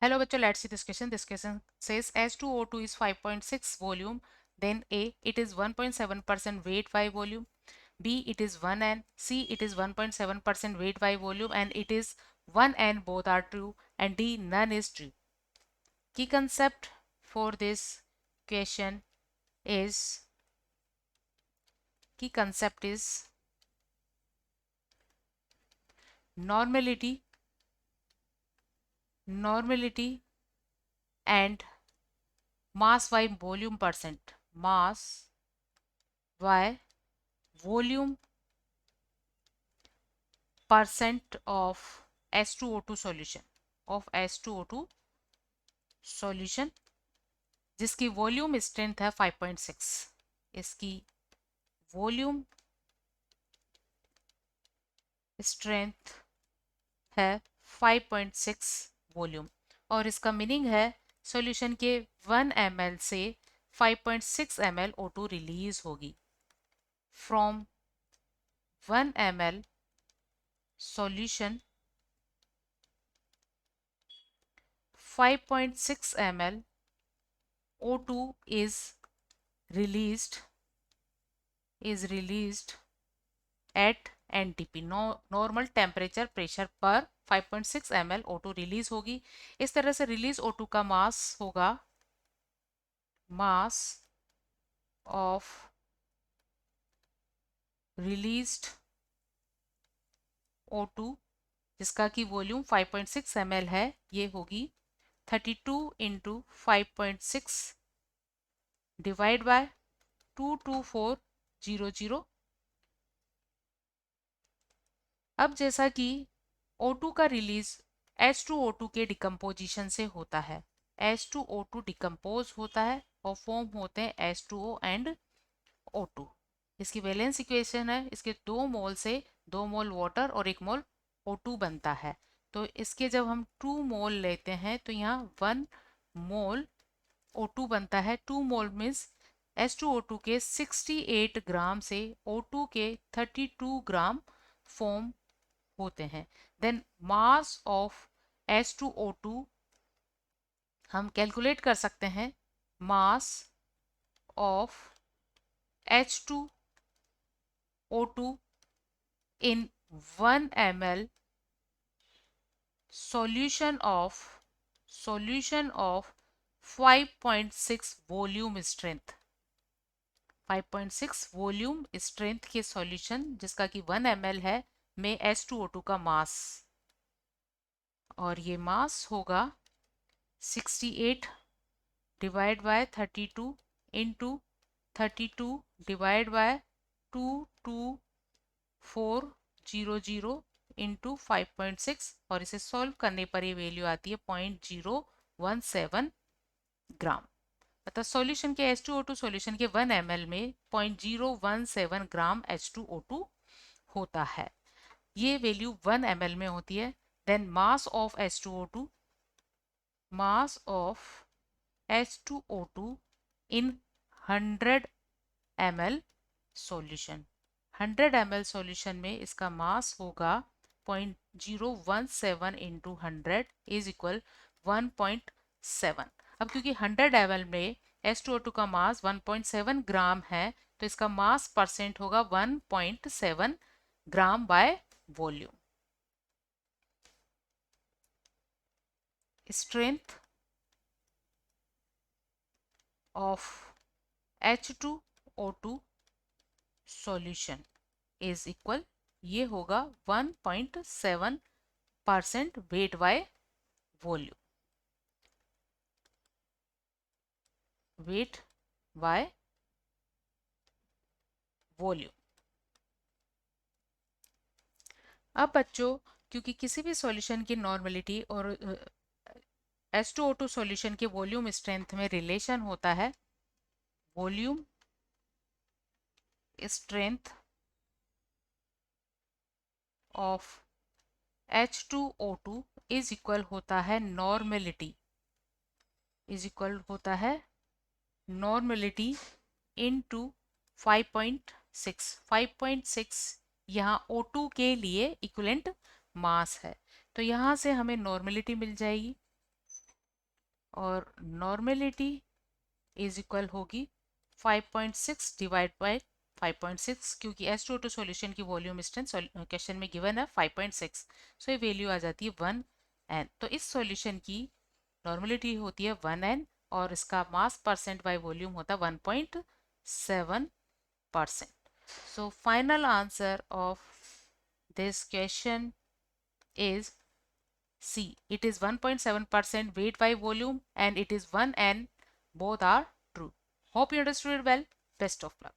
Hello bachcho, let's see this question. This question says H2O2 is 5.6 volume, then A, it is 1.7% weight by volume, B, it is 1N, C, it is 1.7% weight by volume and it is 1N, both are true, and D, none is true. Key concept for this question is normality and mass by volume percent. Mass by volume percent of H2O2 solution जिसकी volume strength है 5.6. इसकी volume strength है 5.6 volume और इसका meaning है solution के 1 ml से 5.6 ml O2 release होगी. From 1 ml solution 5.6 ml O2 is released at NTP, normal temperature pressure पर 5.6 ml O2 रिलीज होगी. इस तरह से रिलीज O2 का मास होगा मास ऑफ रिलीज्ड O2 जिसका कि वॉल्यूम 5.6 ml है, ये होगी 32 इंटू 5.6 डिवाइड बाय 22400. अब जैसा कि O2 का रिलीज H2O2 के डिकम्पोजिशन से होता है, H2O2 डिकम्पोज होता है और फॉर्म होते हैं H2O एंड O2. इसकी वैलेंस इक्वेशन है, इसके 2 मोल से 2 मोल वाटर और 1 मोल O2 बनता है. तो इसके जब हम 2 मोल लेते हैं तो यहाँ 1 मोल O2 बनता है. 2 मोल मीन्स H2O2 के 68 ग्राम से O2 के 32 ग्राम फॉर्म होते हैं. देन मास ऑफ H2O2 हम कैलकुलेट कर सकते हैं. मास of H2O2 in 1 ml solution of 5.6 volume strength. 5.6 volume strength के सॉल्यूशन जिसका कि 1 ml है में H2O2 का मास, और ये मास होगा 68 divide by 32 into 32 divide by 22400 into 5.6 और इसे सॉल्व करने पर ये वैल्यू आती है 0.017 ग्राम. अतः सॉल्यूशन के H2O2 सॉल्यूशन के 1 ml में 0.017 ग्राम H2O2 होता है. ये वैल्यू 1 ml में होती है. Then mass of H2O2 in 100 ml solution. 100 ml solution में इसका मास होगा 0.017 इंटू 100 इज इक्वल 1.7. अब क्योंकि 100 ml में H2O2 का मास 1.7 ग्राम है तो इसका मास परसेंट होगा 1.7 ग्राम by volume. Strength of H2O2 solution is equal, ये होगा 1.7% weight by volume. Weight by volume. अब बच्चों क्योंकि किसी भी सॉल्यूशन की नॉर्मलिटी और H2O2 सॉल्यूशन के वॉल्यूम स्ट्रेंथ में रिलेशन होता है. Volume strength of H2O2 is equal होता है नॉर्मलिटी इनटू 5.6. 5.6 यहाँ O2 के लिए इक्विवेलेंट मास है. तो यहाँ से हमें नॉर्मलिटी मिल जाएगी. और नॉर्मेलिटी इज इक्वल होगी 5.6 डिवाइड बाय 5.6, क्योंकि S2O2 सॉल्यूशन की वॉल्यूम स्ट्रेंथ क्वेश्चन में गिवन है 5.6, सो ये वैल्यू आ जाती है 1n। तो इस सॉल्यूशन की नॉर्मेलिटी होती है 1n और इसका मास परसेंट बाय वॉल्यूम होता है 1.7%। So final answer of this question is C. It is 1.7% weight by volume and it is 1 and both are true. Hope you understood it well. Best of luck.